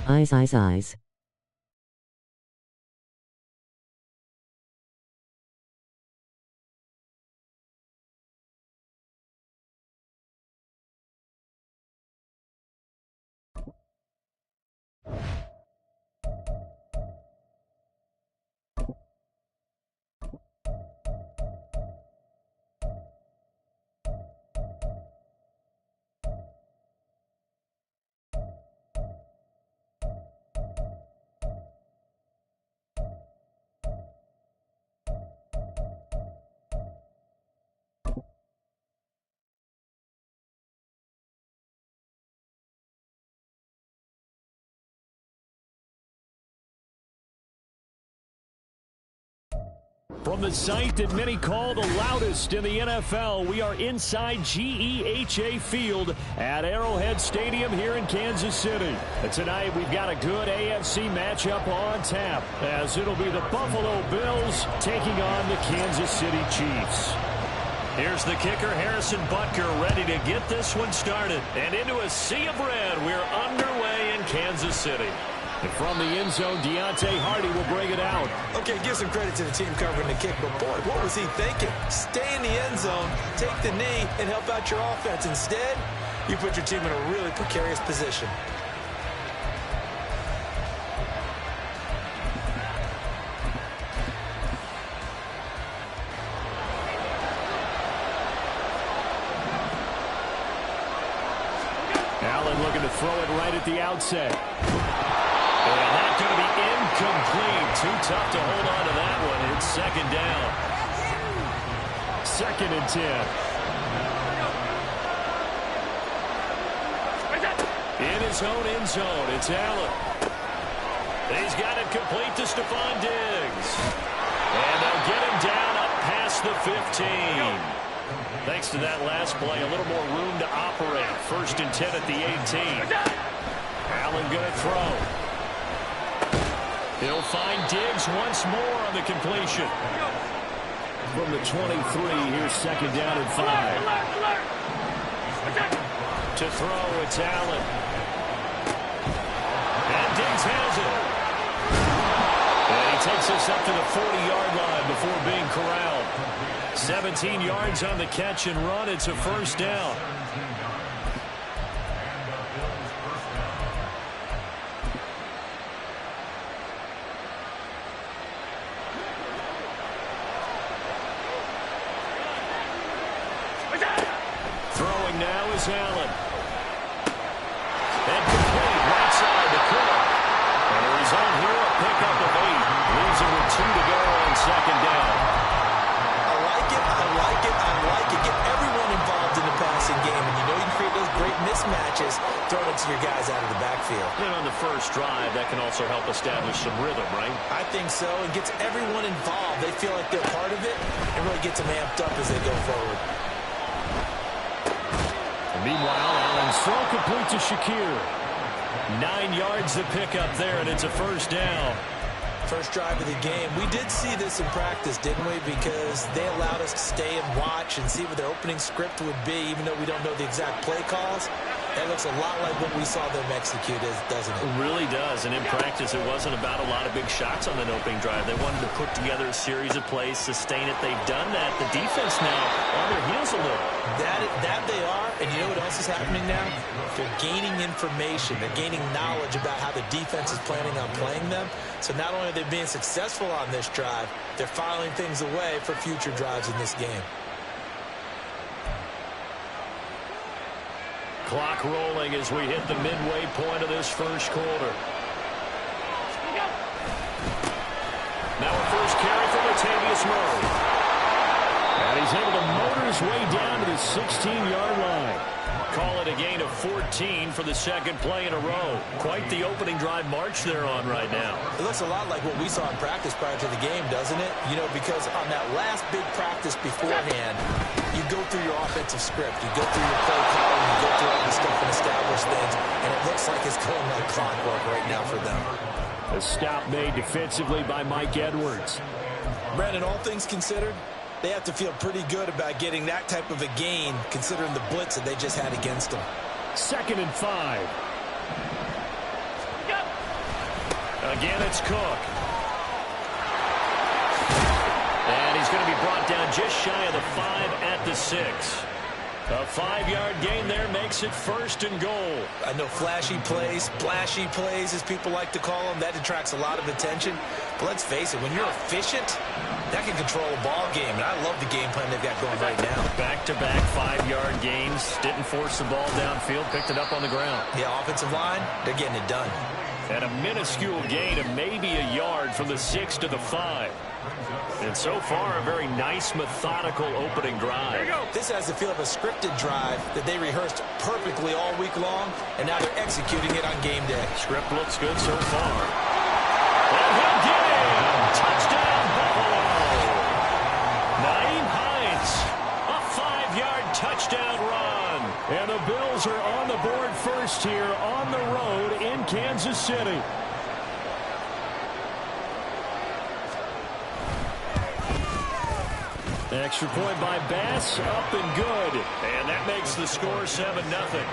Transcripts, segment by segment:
Eyes, eyes, eyes. From the site that many call the loudest in the NFL, we are inside GEHA Field at Arrowhead Stadium here in Kansas City. And tonight we've got a good AFC matchup on tap, as it'll be the Buffalo Bills taking on the Kansas City Chiefs. Here's the kicker, Harrison Butker, ready to get this one started. And into a sea of red, we're underway in Kansas City. And from the end zone, Deontay Hardy will bring it out. Okay, give some credit to the team covering the kick, but boy, what was he thinking? Stay in the end zone, take the knee, and help out your offense. Instead, you put your team in a really precarious position. Allen looking to throw it right at the outset. And that's going to be incomplete. Too tough to hold on to that one. It's second down. 2nd and 10. In his own end zone, it's Allen. He's got it complete to Stephon Diggs. And they'll get him down up past the 15. Thanks to that last play, a little more room to operate. 1st and 10 at the 18. Allen going to throw. He'll find Diggs once more on the completion. From the 23, here's 2nd down and 5. To throw, it's Allen. And Diggs has it. And he takes us up to the 40-yard line before being corralled. 17 yards on the catch and run. It's a 1st down. Throwing now is Allen. And complete right side to Cook. And a result here, a pickup of 8. Leaves him with 2 to go on 2nd down. I like it. Get everyone involved in the passing game. And you know you can create those great mismatches throwing it to your guys out of the backfield. And on the first drive, that can also help establish some rhythm, right? I think so. It gets everyone involved. They feel like they're part of it and really gets them amped up as they go forward. Meanwhile, Allen's throw complete to Shakir. 9 yards to pick up there, and it's a 1st down. First drive of the game. We did see this in practice, didn't we? Because they allowed us to stay and watch and see what their opening script would be, even though we don't know the exact play calls. That looks a lot like what we saw them execute, doesn't it? It really does. And in practice, it wasn't about a lot of big shots on that opening drive. They wanted to put together a series of plays, sustain it. They've done that. The defense now on their heels a little. That they are. And you know what else is happening now? They're gaining information. They're gaining knowledge about how the defense is planning on playing them. So not only are they being successful on this drive, they're filing things away for future drives in this game. Clock rolling as we hit the midway point of this first quarter. Now a first carry for Latavius Murray. And he's able to motor his way down to the 16-yard line. Call it a gain of 14 for the 2nd play in a row. Quite the opening drive march they're on right now. It looks a lot like what we saw in practice prior to the game, doesn't it? You know, because on that last big practice beforehand, you go through your offensive script. You go through your play calling. You go through all the stuff and establish things. And it looks like it's going like clockwork right now for them. A stop made defensively by Mike Edwards. Brandon, all things considered, they have to feel pretty good about getting that type of a gain, considering the blitz that they just had against them. 2nd and 5. Again, it's Cook. And he's going to be brought down just shy of the 5 at the 6. A 5-yard gain there makes it 1st and goal. I know flashy plays, splashy plays, as people like to call them, that attracts a lot of attention. But let's face it, when you're efficient, that can control a ball game. And I love the game plan they've got going right now. Back-to-back 5-yard gains. Didn't force the ball downfield. Picked it up on the ground. Yeah, offensive line, they're getting it done. And a minuscule gain of maybe a yard from the 6 to the 5. And so far, a very nice, methodical opening drive. This has the feel of a scripted drive that they rehearsed perfectly all week long, and now they're executing it on game day. Script looks good so far. And he'll get it! Touchdown, Buffalo! Naeem Hines, a 5-yard touchdown run. And the Bills are on the board first here on the road in Kansas City. Extra point by Bass, up and good. And that makes the score 7-0.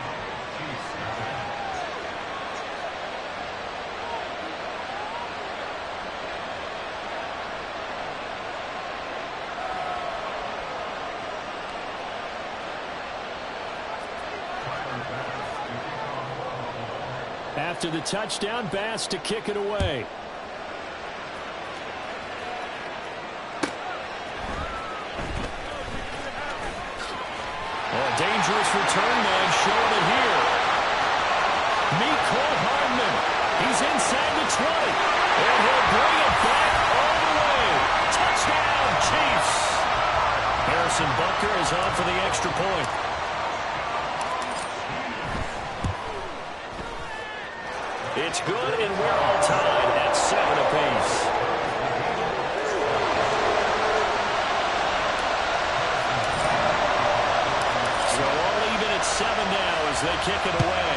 After the touchdown, Bass to kick it away. A dangerous return man showing it here. Mecole Hardman. He's inside the 20. And he'll bring it back all the way. Touchdown, Chiefs. Harrison Butker is on for the extra point. It's good, and we're all tied at 7 apiece. So all even at 7 now as they kick it away.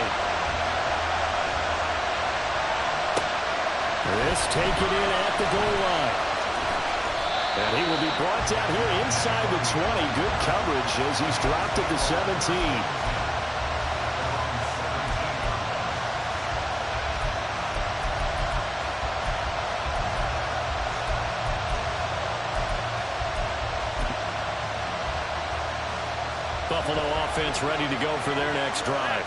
This taken in at the goal line. And he will be brought down here inside the 20. Good coverage as he's dropped at the 17. Buffalo offense ready to go for their next drive.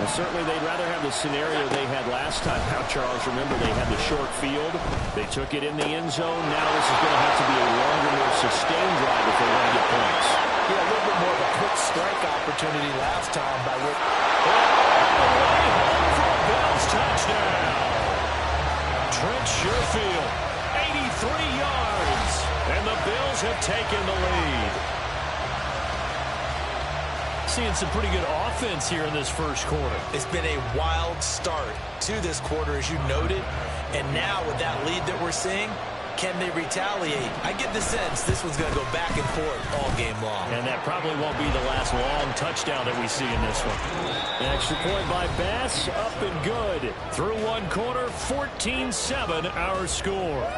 Well, certainly they'd rather have the scenario they had last time. Now, Charles, remember they had the short field. They took it in the end zone. Now this is going to have to be a longer, more sustained drive if they want to get points. Yeah, a little bit more of a quick strike opportunity last time by Rick. All the way home for a Bills touchdown. Trent Sherfield, 83 yards. And the Bills have taken the lead. Seeing some pretty good offense here in this first quarter. It's been a wild start to this quarter, as you noted. And now with that lead that we're seeing, can they retaliate? I get the sense this one's going to go back and forth all game long. And that probably won't be the last long touchdown that we see in this one. An extra point by Bass, up and good. Through one quarter, 14-7 our score.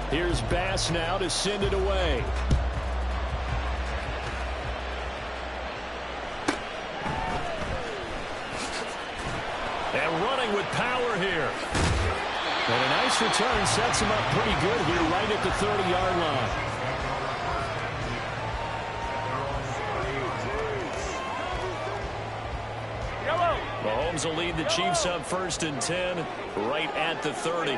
Here's Bass now to send it away. And running with power here. And a nice return sets him up pretty good here right at the 30-yard line. Mahomes will lead the Chiefs up 1st and 10 right at the 30.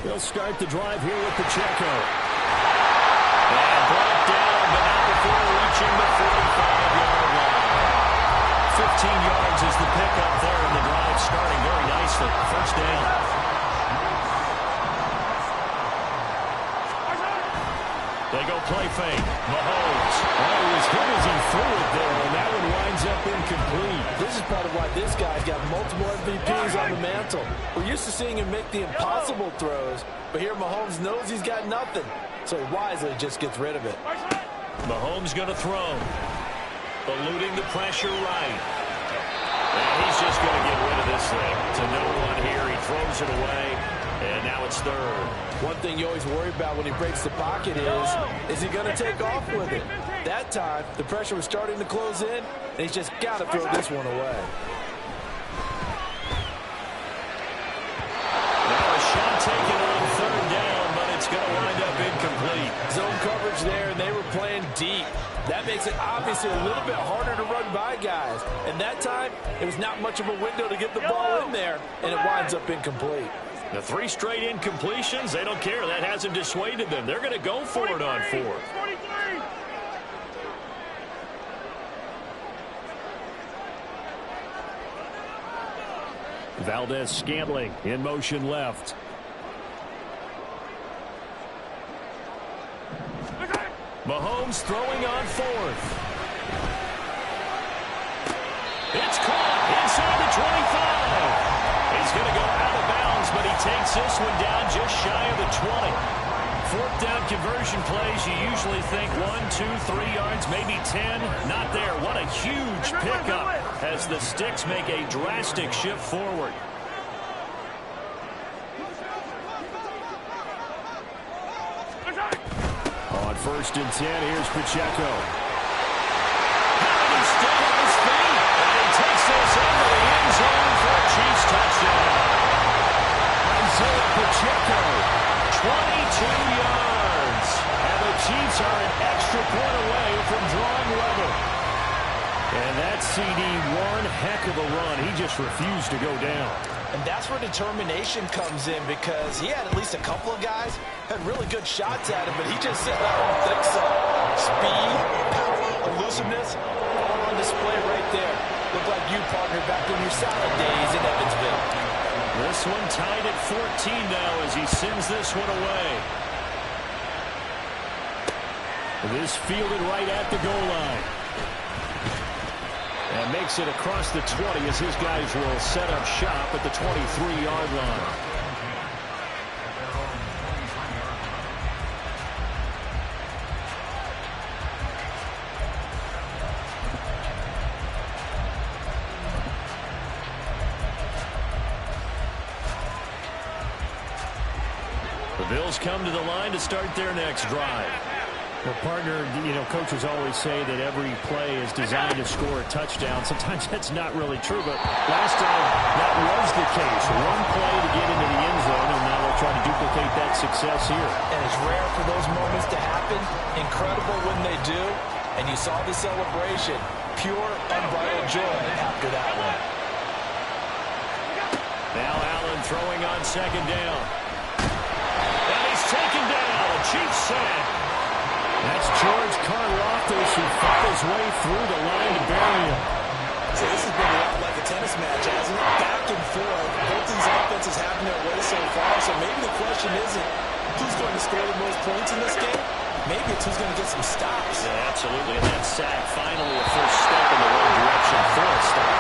They'll start the drive here with Pacheco. And brought down, but not before reaching the 45-yard line. 15 yards is the pickup there, and the drive starting very nicely. First down. They go play fake. Mahomes. Oh, he was hit as he threw it there, and that one winds winds up incomplete. This is part of why this guy's got multiple MVPs on the mantle. We're used to seeing him make the impossible throws, but here Mahomes knows he's got nothing, so he wisely just gets rid of it. Mahomes going to throw. Eluding the pressure right. And he's just going to get rid of this thing. To no one here. He throws it away. And now it's third. One thing you always worry about when he breaks the pocket is he going to take off with it? That time, the pressure was starting to close in, and he's just got to throw this one away. Now a shot taken on third down, but it's going to wind up incomplete. Zone coverage there, and they were playing deep. That makes it obviously a little bit harder to run by guys. And that time, it was not much of a window to get the ball in there, and it winds up incomplete. The 3 straight incompletions, they don't care. That hasn't dissuaded them. They're going to go for it on 4th. Valdez-Scantling in motion left. Mahomes throwing on 4th. It's caught inside the 25. He's going to go out of bounds, but he takes this one down just shy of the 20. 4th down conversion plays, you usually think 1, 2, 3 yards, maybe 10. Not there. What a huge pickup as the Sticks make a drastic shift forward. On 1st and 10, here's Pacheco. How did he stay on his feet? And he takes this into the end zone for a Chiefs touchdown. Isaiah Pacheco, 22 yards. And the Chiefs are an extra point away from drawing level. And that CD, one heck of a run. He just refused to go down. And that's where determination comes in, because he had at least a couple of guys had really good shots at him, but he just said, I don't think so. Speed, power, elusiveness, all on display right there. Look like you, partner, back in your salad days in Evansville. This one tied at 14 now as he sends this one away. This fielded right at the goal line. And makes it across the 20 as his guys will set up shop at the 23-yard line. The Bills come to the line to start their next drive. Well, partner, you know, coaches always say that every play is designed to score a touchdown. Sometimes that's not really true, but last time that was the case. One play to get into the end zone, and now they'll try to duplicate that success here. And it's rare for those moments to happen. Incredible when they do. And you saw the celebration. Pure, unbridled joy after that one. Now Allen throwing on 2nd down. And he's taken down. A Chiefs sack. That's George Karlaftis who fought his way through the line to bury him. So this has been a lot like a tennis match, hasn't it? Back and forth. Both these offenses having their way so far. So maybe the question isn't who's going to score the most points in this game. Maybe it's who's going to get some stops. Yeah, absolutely. And that sack finally a first step in the right direction for a stop.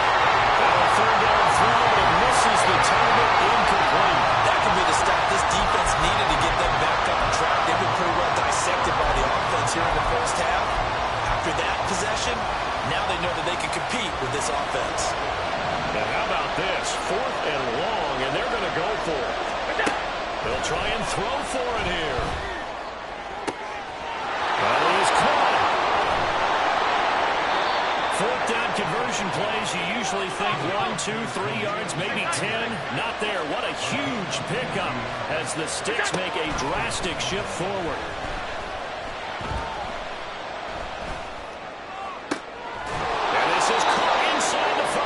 And a 3rd down throw, but it misses the target, incomplete. That could be the stop this defense needed to get them back on track. They've been pretty well dissected by the offense here in the first half. After that possession, now they know that they can compete with this offense. Now how about this? 4th and long, and they're going to go for it. They'll try and throw for it here. Well, he is caught. 4th down conversion plays, you usually think 1, 2, 3 yards, maybe 10. Not there. What a huge pickup as the Sticks make a drastic shift forward. And this is caught inside the 5.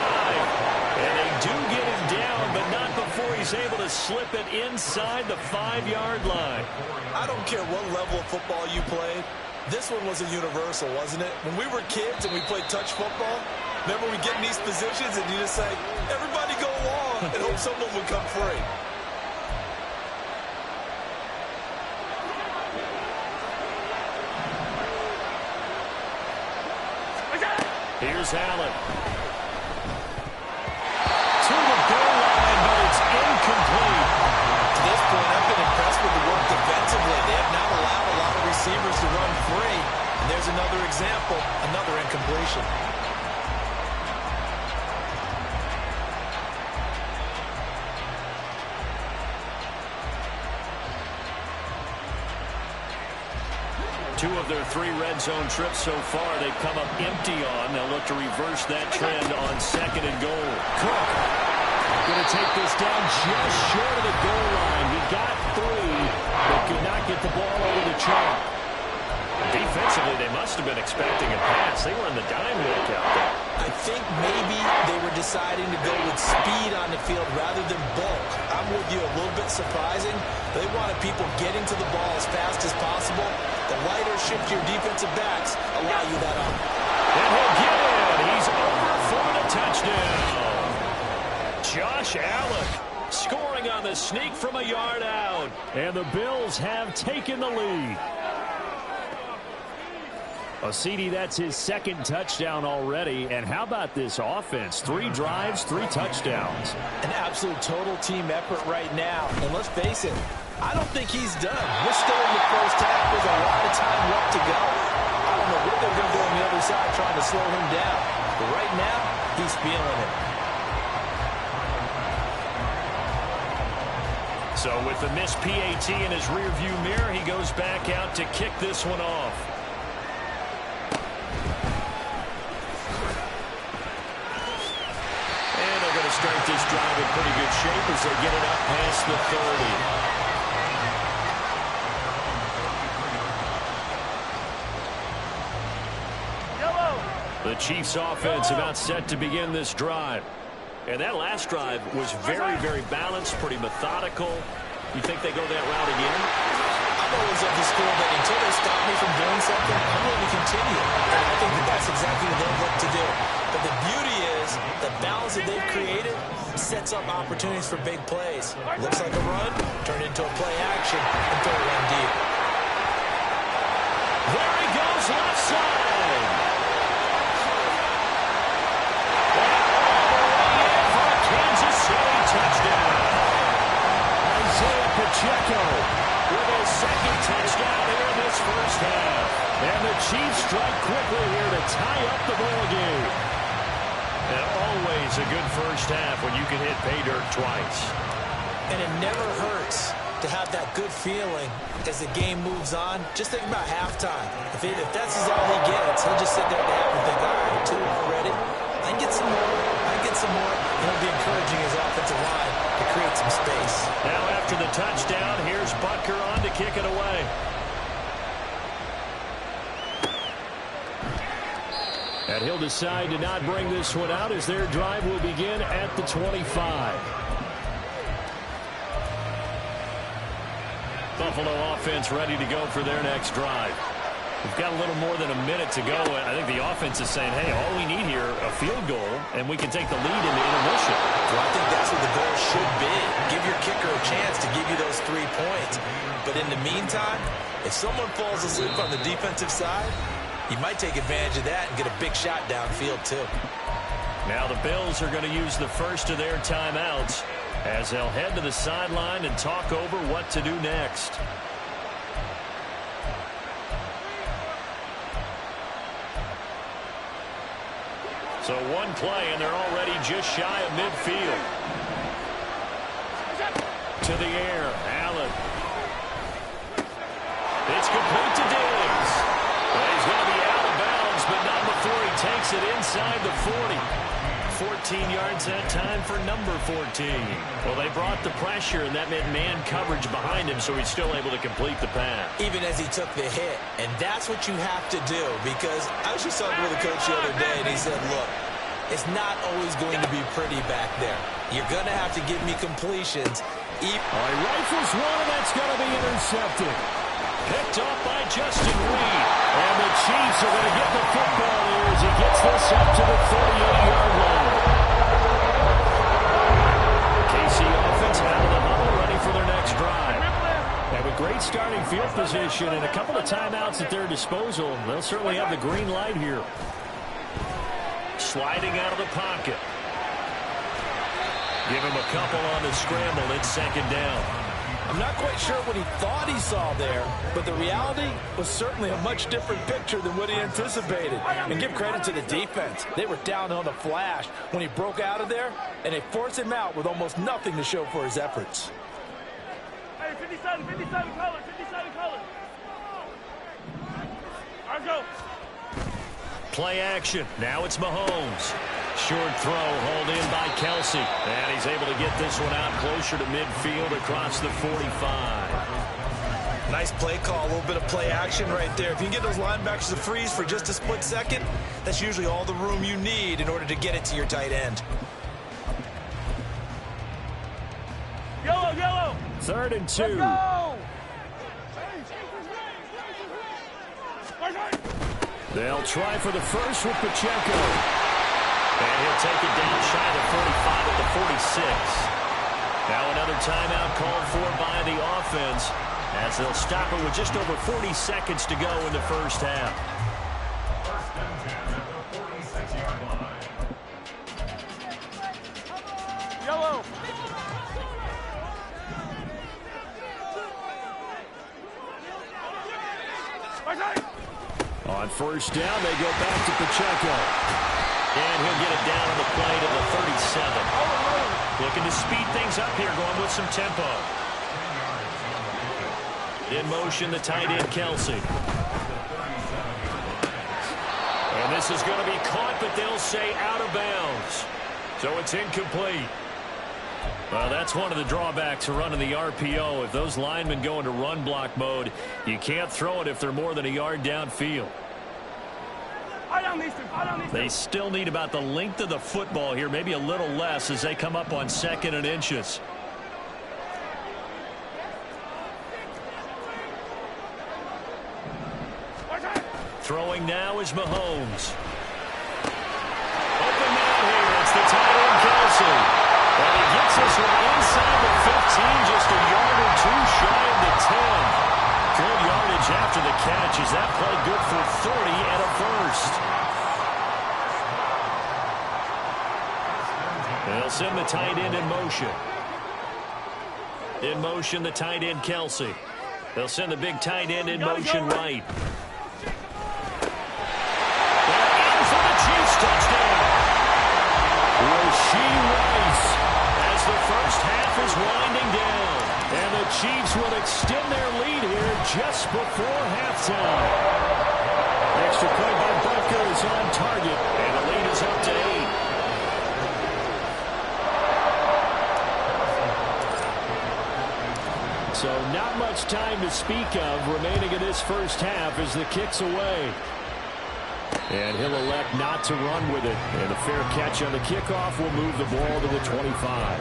And they do get him down, but not before he's able to slip it inside the 5-yard line. I don't care what level of football you played. This one was a universal, wasn't it? When we were kids and we played touch football, remember we get in these positions and you just say, everybody go along and hope someone would come free. Here's Allen. To the goal line, but it's incomplete. To this point, I've been impressed with the work defensively. They have not allowed a lot of receivers to run free. And there's another example, another incompletion. Two of their 3 red zone trips so far, they've come up empty on. They'll look to reverse that trend on 2nd and goal. Cook going to take this down just short of the goal line. He got 3, but could not get the ball over the chalk. Defensively, they must have been expecting a pass. They were in the dime look out there. I think maybe they were deciding to go with speed on the field rather than bulk. I'm with you, a little bit surprising. They wanted people getting to the ball as fast as possible. The lighter shift your defensive backs allow you that on. And he'll get it. He's over for the touchdown. Josh Allen scoring on the sneak from a yard out. And the Bills have taken the lead. CD, that's his 2nd touchdown already. And how about this offense? 3 drives, 3 touchdowns. An absolute total team effort right now. And let's face it, I don't think he's done. We're still in the first half. There's a lot of time left to go. I don't know what they're going to do on the other side trying to slow him down. But right now, he's feeling it. So with the missed PAT in his rearview mirror, he goes back out to kick this one off. Start this drive in pretty good shape as they get it up past the 30. The Chiefs offense about set to begin this drive. And that last drive was very, very balanced, pretty methodical. You think they go that route again? I'm always of the school that until they stop me from doing something, I'm going to continue. And I think that that's exactly what they'll look to do. But the beauty is the balance that they've created sets up opportunities for big plays. Looks like a run, turn into a play action, and throw it in deep. There he goes, left side. For a Kansas City touchdown. Isaiah Pacheco with his 2nd touchdown here in this first half. And the Chiefs strike quickly here to tie up the ball game. And always a good first half when you can hit pay dirt twice. And it never hurts to have that good feeling as the game moves on. Just think about halftime. If that's all he gets, he'll just sit there at the half and think, all right, 2 already. I can get some more. I can get some more. And he'll be encouraging his offensive line to create some space. Now after the touchdown, here's Butker on to kick it away. And he'll decide to not bring this one out as their drive will begin at the 25. Buffalo offense ready to go for their next drive. We've got a little more than a minute to go. I think the offense is saying, hey, all we need here, a field goal, and we can take the lead into intermission. Well, I think that's what the goal should be. Give your kicker a chance to give you those 3 points. But in the meantime, if someone falls asleep on the defensive side, you might take advantage of that and get a big shot downfield, too. Now the Bills are going to use the first of their timeouts as they'll head to the sideline and talk over what to do next. So 1 play, and they're already just shy of midfield. To the air, Allen. It's complete to Diggs. Well, he's going to be out of bounds, but not before he takes it inside the 40. 14 yards that time for number 14. Well, they brought the pressure, and that meant man coverage behind him, so he's still able to complete the pass. Even as he took the hit. And that's what you have to do, because I was just talking with a coach the other day, and he said, look, it's not always going to be pretty back there. You're going to have to give me completions. He rifles one, and that's going to be intercepted. Picked off by Justin Reed. And the Chiefs are going to get the football here as he gets this up to the 38-yard line. KC offense out of the huddle, ready for their next drive. Have a great starting field position and a couple of timeouts at their disposal. They'll certainly have the green light here. Sliding out of the pocket. Give him a couple on the scramble. It's second down. I'm not quite sure what he thought he saw there, but the reality was certainly a much different picture than what he anticipated. And give credit to the defense. They were down on the flash when he broke out of there, and they forced him out with almost nothing to show for his efforts. Hey, 57 color, 57 color. All right, go. Play action. Now it's Mahomes. Short throw, hauled in by Kelsey. And he's able to get this one out closer to midfield across the 45. Nice play call, a little bit of play action right there. If you can get those linebackers to freeze for just a split second, that's usually all the room you need in order to get it to your tight end. Yellow, yellow. 3rd and 2. Let's go. They'll try for the first with Pacheco. And he'll take it down shy of the 45 at the 46. Now another timeout called for by the offense as they'll stop it with just over 40 seconds to go in the first half. Yellow. On first down, they go back to Pacheco. And he'll get it down on the play to the 37. Looking to speed things up here, going with some tempo. In motion, the tight end, Kelsey. And this is going to be caught, but they'll say out of bounds. So it's incomplete. Well, that's one of the drawbacks of running the RPO. If those linemen go into run block mode, you can't throw it if they're more than a yard downfield. They still need about the length of the football here, maybe a little less as they come up on 2nd and inches. Throwing now is Mahomes. Open man here. It's the tight end, Kelsey. And he gets this one inside the 15, just a yard or two shy of the 10. Good yardage after the catch. Is that play good for 30 and a first? They'll send the tight end in motion. In motion, the tight end, Kelsey. They'll send the big tight end in motion right. Touchdown. Rasheed Rice as the first half is winding down. And the Chiefs will extend their lead here just before halftime. Extra point by Butker is on target, and the lead is up to 8. So not much time to speak of remaining in this first half as the kick's away. And he'll elect not to run with it. And a fair catch on the kickoff will move the ball to the 25.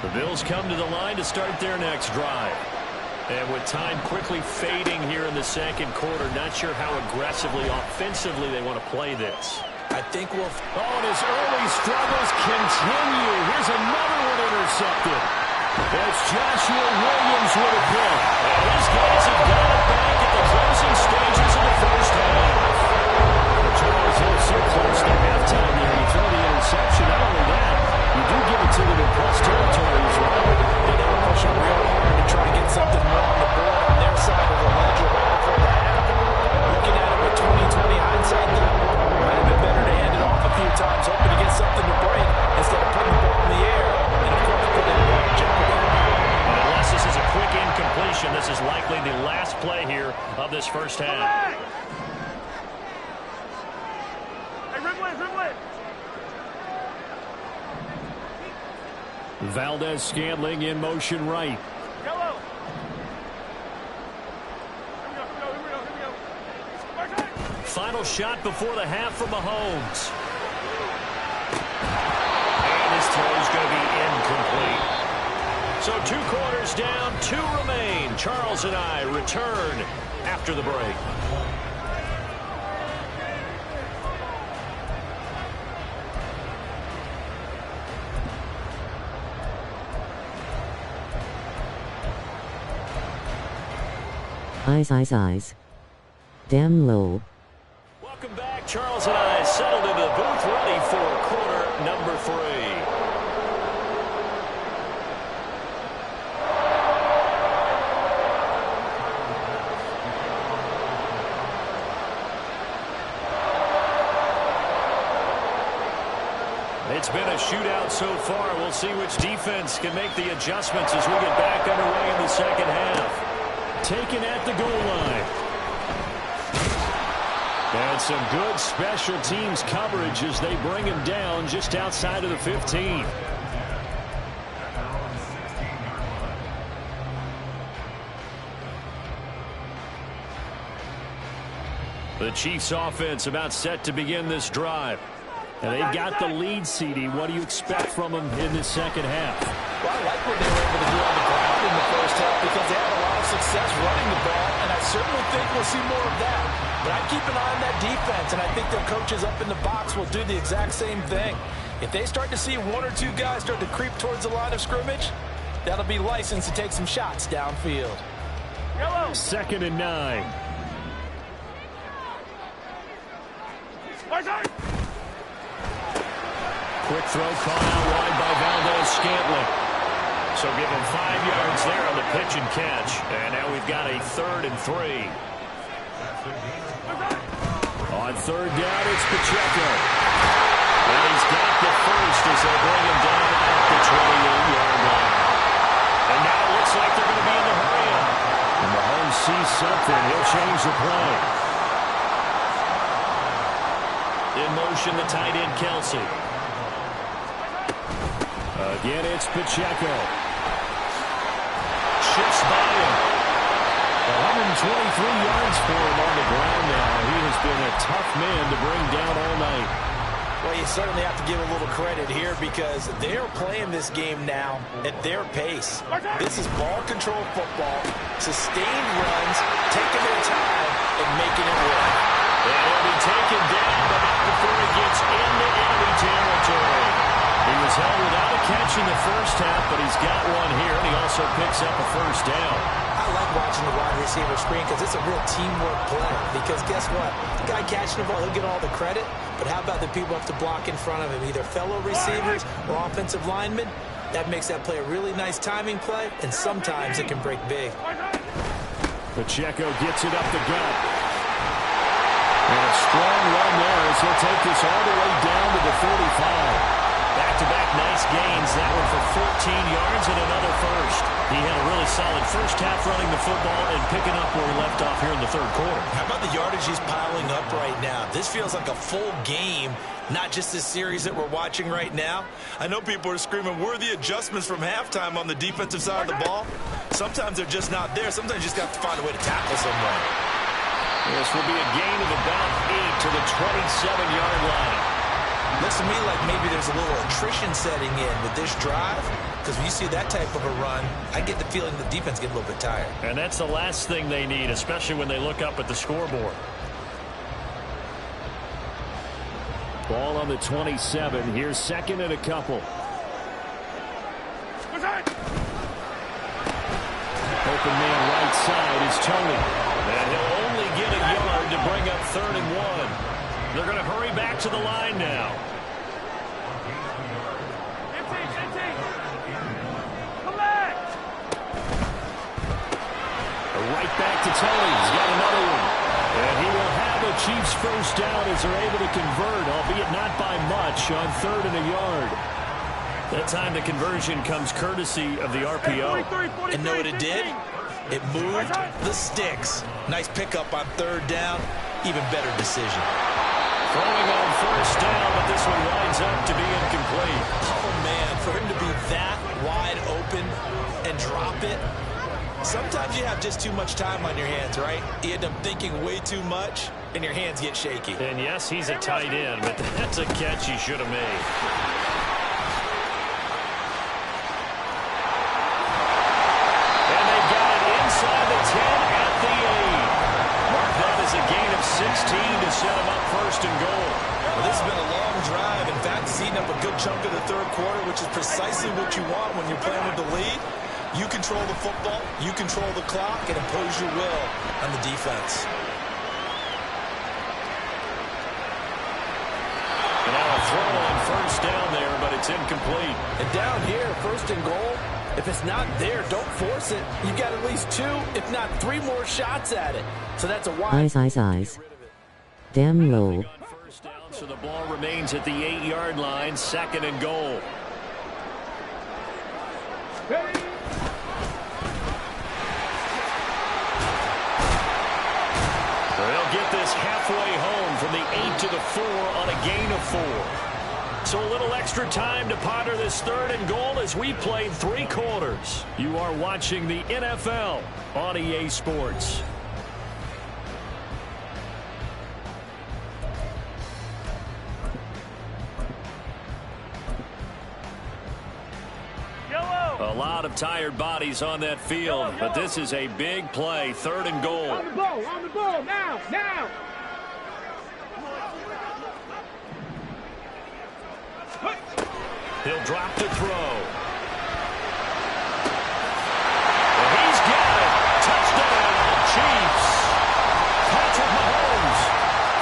The Bills come to the line to start their next drive. And with time quickly fading here in the second quarter, not sure how aggressively, offensively they want to play this. I think we'll... Oh, and his early struggles continue. Here's another one intercepted. That's Joshua Williams with a pick. And these guys have got it back at the closing stages of the first half. Charles Hill so close to halftime here. You throw the interception. Not only that, you do give it to them in plus territory as well. And they were pushing real hard to try to get something more on the board on their side of the ledger right before the half. Looking at it with 20/20 hindsight, though, might have been better to hand it off a few times, hoping to get something to break instead of putting the ball in the air and, of course, putting the ball in jeopardy. And unless this is a quick incompletion, this is likely the last play here of this first half. Valdez-Scantling in motion right. Yellow. Final shot before the half for Mahomes. And his throw is going to be incomplete. So 2 quarters down, 2 remain. Charles and I return after the break. Eyes. Damn low. Welcome back. Charles and I settled into the booth, ready for quarter number 3. It's been a shootout so far. We'll see which defense can make the adjustments as we get back underway in the second half. Taken at the goal line. And some good special teams coverage as they bring him down just outside of the 15. The Chiefs offense about set to begin this drive. And they've got the lead, CD. What do you expect from them in this second half? Well, I like what they were able to do on the ground in the first half because they had a lot of success running the ball, and I certainly think we'll see more of that. But I keep an eye on that defense, and I think their coaches up in the box will do the exact same thing. If they start to see 1 or 2 guys start to creep towards the line of scrimmage, that'll be licensed to take some shots downfield. Yellow. 2nd and 9. Quick throw caught out wide by Valdez-Scantling. So give him 5 yards there on the pitch and catch. And now we've got a 3rd and 3. On 3rd down, it's Pacheco. And he's got the first as they bring him down at the 28-yard line. And now it looks like they're going to be in the hurry-up. And Mahomes sees something. He'll change the play. In motion, the tight end, Kelsey. Again, it's Pacheco. Shifts by him. 123 yards for him on the ground now. He has been a tough man to bring down all night. Well, you certainly have to give a little credit here because they're playing this game now at their pace. This is ball control football, sustained runs, taking their time, and making it work. And he'll be taken down, but not before he gets into enemy territory. He was held without a catch in the first half, but he's got one here, and he also picks up a first down. I like watching the wide receiver screen because it's a real teamwork play. Because guess what? The guy catching the ball, he'll get all the credit. But how about the people who have to block in front of him, either fellow receivers or offensive linemen? That makes that play a really nice timing play, and sometimes it can break big. Pacheco gets it up the gut. And a strong run there as he'll take this all the way down to the 45. Back-to-back nice gains. That one for 14 yards and another first. He had a really solid first half running the football and picking up where he left off here in the 3rd quarter. How about the yardage he's piling up right now? This feels like a full game, not just this series that we're watching right now. I know people are screaming, where are the adjustments from halftime on the defensive side of the ball? Sometimes they're just not there. Sometimes you just have to find a way to tackle someone. This will be a gain of about 8 to the 27-yard line. Looks to me like maybe there's a little attrition setting in with this drive, because when you see that type of a run, I get the feeling the defense get a little bit tired. And that's the last thing they need, especially when they look up at the scoreboard. Ball on the 27. Here's 2nd and a couple. Open man right side is Tony. And he'll only get a yard to bring up 3rd and 1. They're going to hurry back to the line now. Right back to Tony. He's got another one. And he will have a Chiefs first down as they're able to convert, albeit not by much, on 3rd and a yard. That time the conversion comes courtesy of the RPO. And know what it did? It moved the sticks. Nice pickup on 3rd down. Even better decision. Throwing on first down, but this one winds up to be incomplete. Oh, man, for him to be that wide open and drop it. Sometimes you have just too much time on your hands, right? You end up thinking way too much, and your hands get shaky. And yes, he's a tight end, but that's a catch he should have made. And they've got it inside the 10 at the 8. Mark that as a gain of 16 to set him up 1st and goal. Well, this has been a long drive. In fact, it's eating up a good chunk of the 3rd quarter, which is precisely what you want when you're playing with the lead. You control the football, you control the clock, and impose your will on the defense. And now a throw on first down there, but it's incomplete. And down here, first and goal, if it's not there, don't force it. You've got at least 2, if not 3 more shots at it. So that's a wide. Eyes. Damn low. First down, so the ball remains at the 8-yard line, 2nd and goal. They'll get this halfway home from the 8 to the 4 on a gain of 4. So a little extra time to ponder this 3rd and goal as we played 3 quarters. You are watching the NFL on EA Sports. A lot of tired bodies on that field, but this is a big play, 3rd and goal. On the ball, now! He'll drop to throw. And he's got it. Touchdown, Chiefs. Patrick Mahomes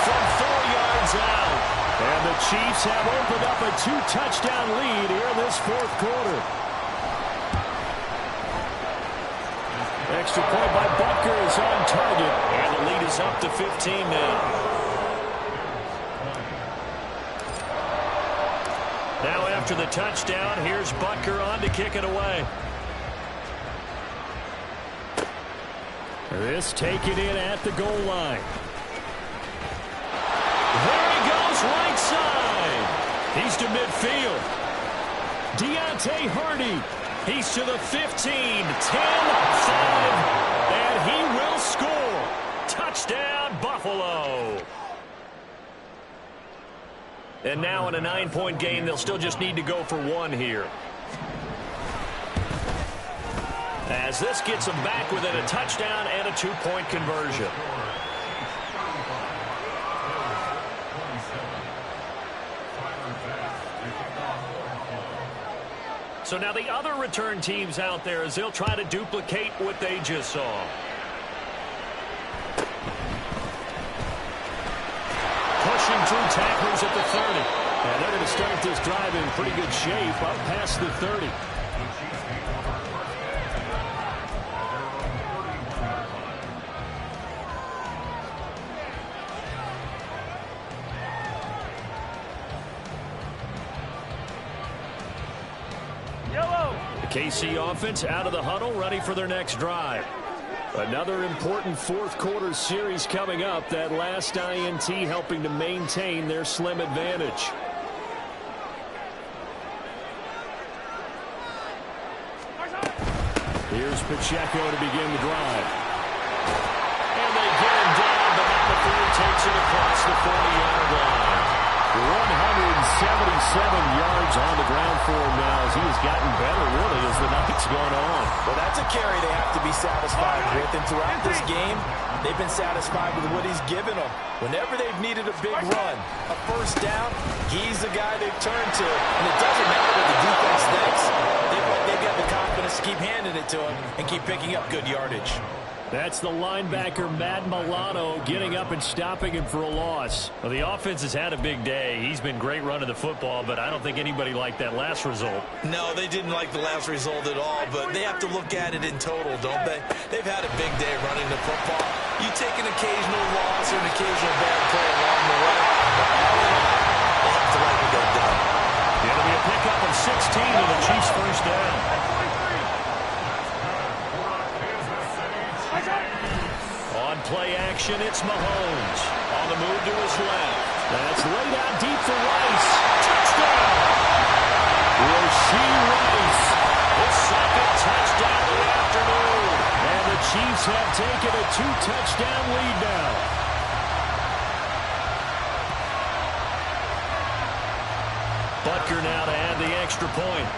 from 4 yards out. And the Chiefs have opened up a 2-touchdown lead here in this 4th quarter. Extra point by Butker is on target, and the lead is up to 15 now. Now after the touchdown, here's Butker on to kick it away. This taken in at the goal line. There he goes, right side. He's to midfield. Deontay Hardy. He's to the 15, 10, 5, and he will score. Touchdown, Buffalo. And now in a 9-point game, they'll still just need to go for 1 here. As this gets them back within a touchdown and a 2-point conversion. So now the other return teams out there as they'll try to duplicate what they just saw. Pushing through tacklers at the 30. And they're going to start this drive in pretty good shape up past the 30. The KC offense out of the huddle, ready for their next drive. Another important 4th quarter series coming up. That last INT helping to maintain their slim advantage. Here's Pacheco to begin the drive. And they get him down, but McAfee takes it across the 40-yard line. 177 yards on the ground for him now as he has gotten better, really, as the night's gone on. Well, that's a carry they have to be satisfied with. And throughout this game, they've been satisfied with what he's given them. Whenever they've needed a big run, a first down, he's the guy they've turned to. And it doesn't matter what the defense thinks. They've got the confidence to keep handing it to him and keep picking up good yardage. That's the linebacker, Matt Milano, getting up and stopping him for a loss. Well, the offense has had a big day. He's been great running the football, but I don't think anybody liked that last result. No, they didn't like the last result at all, but they have to look at it in total, don't they? They've had a big day running the football. You take an occasional loss or an occasional bad play along the way, but all in all, they have to like what they've done. It'll be a pickup of 16 and the Chiefs first down. On play action, it's Mahomes. On the move to his left. That's laid out deep for Rice. Touchdown! Rasheed Rice. His 2nd touchdown of the afternoon. And the Chiefs have taken a 2-touchdown lead now. Butker now to add the extra point.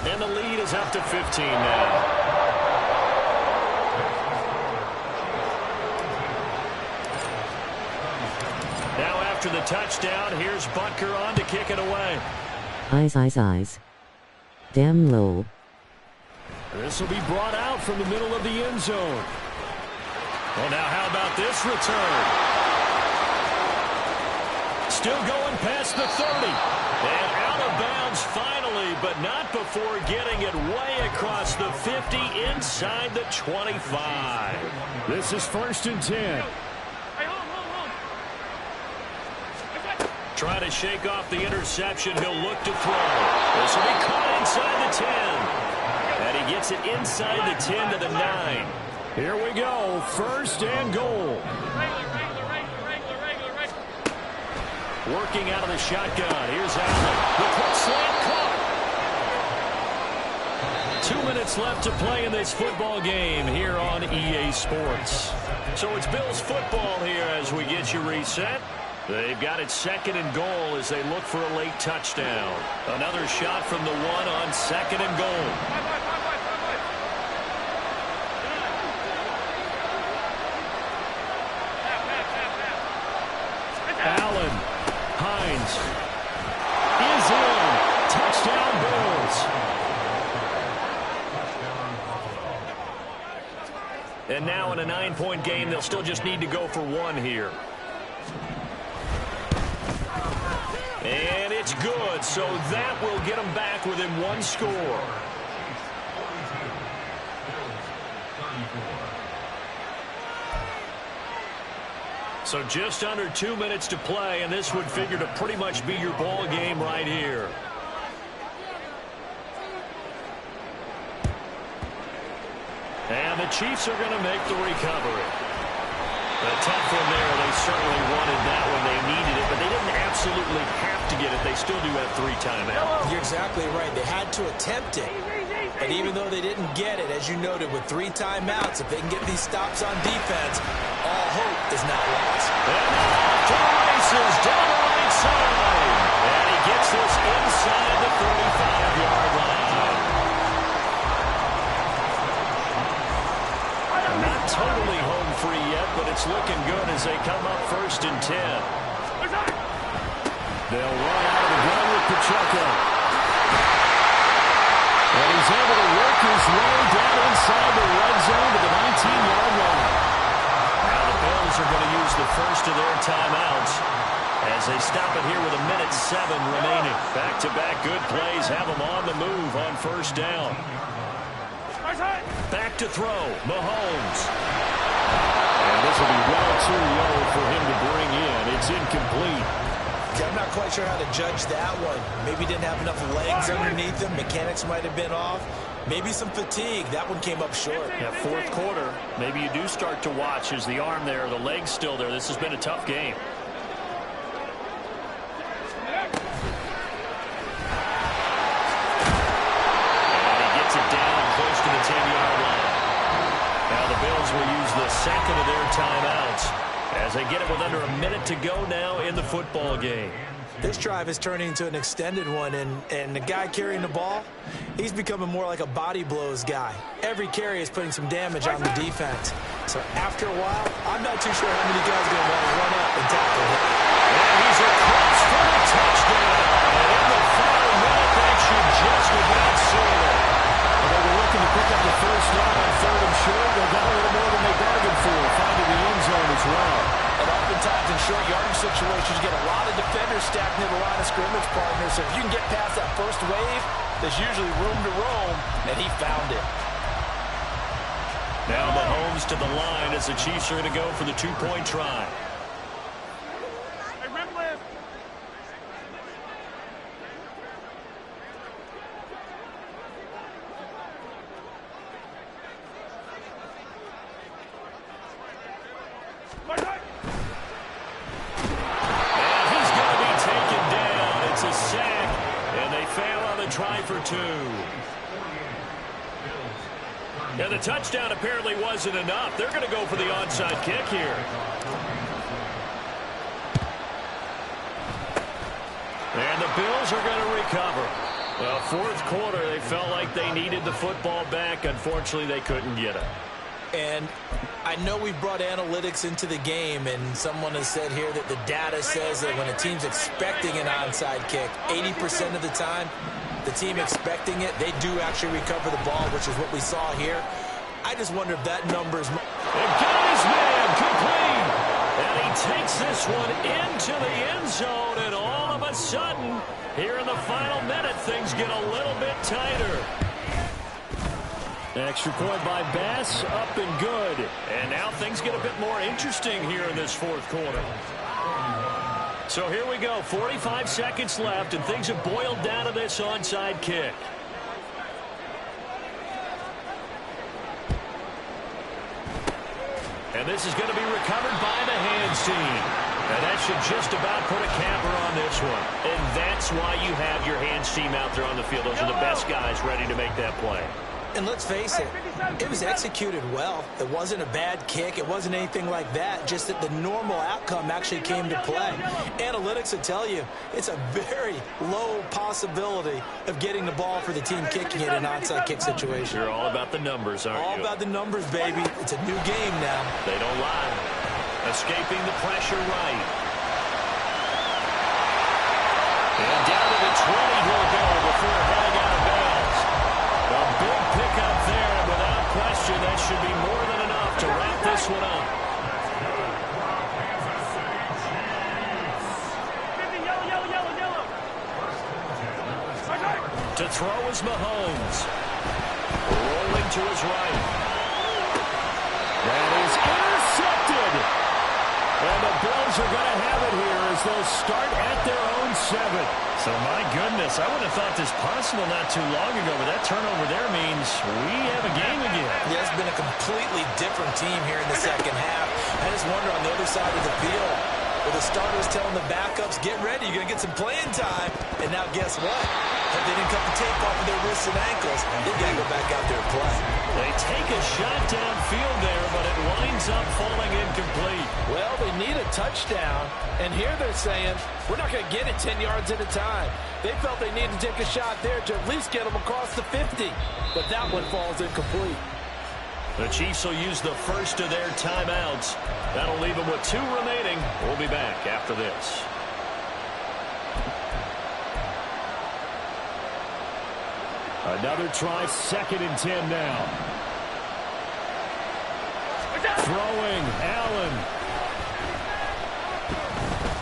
And the lead is up to 15 now. Now after the touchdown, here's Butker on to kick it away. Eyes. Damn low. This will be brought out from the middle of the end zone. Well, now how about this return? Still going past the 30. And out of bounds finally, but not before getting it way across the 50 inside the 25. This is 1st and 10. Trying to shake off the interception. He'll look to throw. This will be caught inside the 10. And he gets it inside the 10 to the 9. Here we go. 1st and goal. Working out of the shotgun. Here's Allen. The quick slant caught. 2 minutes left to play in this football game here on EA Sports. So it's Bills football here as we get you reset. They've got it 2nd and goal as they look for a late touchdown. Another shot from the 1 on 2nd and goal. Allen. Hines is in. Touchdown Bills. And now in a 9-point game, they'll still just need to go for 1 here. And it's good, so that will get them back within 1 score. So just under 2 minutes to play, and this would figure to pretty much be your ball game right here. And the Chiefs are going to make the recovery. A tough one there. They certainly wanted that one. They needed it, but they didn't absolutely have to get it. They still do have 3 timeouts. You're exactly right. They had to attempt it. And even though they didn't get it, as you noted, with 3 timeouts, if they can get these stops on defense, all hope is not lost. And off to the races down the right side. And he gets this inside the 35-yard line. Not totally home free yet, but it's looking good as they come up 1st and 10. They'll run out of the gun with Pacheco. And he's able to work his way down inside the red zone to the 19-yard line. Now the Bills are going to use the first of their timeouts as they stop it here with 1:07 remaining. Back-to-back good plays have them on the move on 1st down. Back to throw, Mahomes. And this will be well too low for him to bring in. It's incomplete. Okay, I'm not quite sure how to judge that one. Maybe didn't have enough legs underneath him. Mechanics might have been off. Maybe some fatigue. That one came up short. Yeah, 4th quarter. Maybe you do start to watch as the arm there, the leg's still there. This has been a tough game. And he gets it down close to the 10-yard line. Now the Bills will use the 2nd of their timeouts as they get it with under a minute to go now in the football game. This drive is turning into an extended one, and the guy carrying the ball, he's becoming more like a body blows guy. Every carry is putting some damage on the defense. So after a while, I'm not too sure how many guys are going to want to run up and tackle him. And he's across for the touchdown. And in the final minute, that should just about seal it. They were looking to pick up the 1st down on 3rd and short. They got a little more than they bargained for, finding the end zone as well. And oftentimes in short yardage situations, you get a lot of defenders stacked near the line of scrimmage partners. So if you can get past that first wave, there's usually room to roam, and he found it. Now Mahomes to the line as the Chiefs are going to go for the 2-point try. And he's going to be taken down. It's a sack, and they fail on the try for 2. And the touchdown apparently wasn't enough. They're going to go for the onside kick here. And the Bills are going to recover. Well, 4th quarter, they felt like they needed the football back. Unfortunately, they couldn't get it. And I know we've brought analytics into the game, and someone has said here that the data says that when a team's expecting an onside kick, 80% of the time, the team expecting it, they do actually recover the ball, which is what we saw here. I just wonder if that number is... And got his man complete. And he takes this one into the end zone, and all of a sudden, here in the final minute, things get a little bit tighter. Extra point by Bass, up and good. And now things get a bit more interesting here in this fourth quarter. So here we go, 45 seconds left, and things have boiled down to this onside kick. And this is going to be recovered by the hands team. And that should just about put a capper on this one. And that's why you have your hands team out there on the field. Those are the best guys ready to make that play. And let's face it, it was executed well. It wasn't a bad kick. It wasn't anything like that. Just that the normal outcome actually came to play. Analytics will tell you it's a very low possibility of getting the ball for the team kicking it in an onside kick situation. You're all about the numbers, aren't you? All about the numbers, baby. It's a new game now. They don't lie. Escaping the pressure right. And down to the 20 he'll go before heading out of bounds. A big pickup there, and without question, that should be more than enough to wrap this one up. To throw is Mahomes. Rolling to his right. That is intercepted. And the Bills are going to have it here as they'll start at their own 7. So, my goodness, I wouldn't have thought this possible not too long ago, but that turnover there means we have a game again. Yeah, it's been a completely different team here in the second half. I just wonder on the other side of the field, where the starters telling the backups, get ready, you're going to get some playing time. And now guess what? If they didn't cut the tape off of their wrists and ankles, they've got to go back out there and play. They take a shot downfield there, but it winds up falling incomplete. Well, they need a touchdown, and here they're saying, we're not going to get it 10 yards at a time. They felt they needed to take a shot there to at least get them across the 50, but that one falls incomplete. The Chiefs will use the first of their timeouts. That'll leave them with 2 remaining. We'll be back after this. Another try, 2nd and 10 now. Throwing, Allen.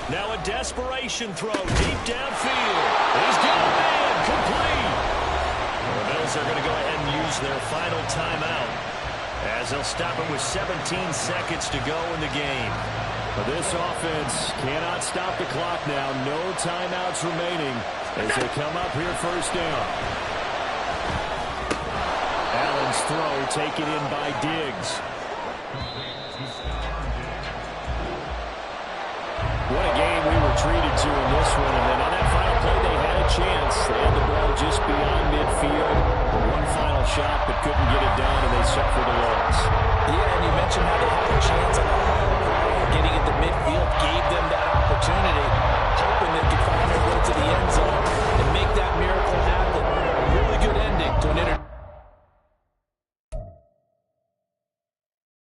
Now a desperation throw, deep downfield. He's got a man, complete. The Bills are going to go ahead and use their final timeout, as they'll stop it with 17 seconds to go in the game. But this offense cannot stop the clock now. No timeouts remaining as they come up here first down. Allen's throw taken in by Diggs.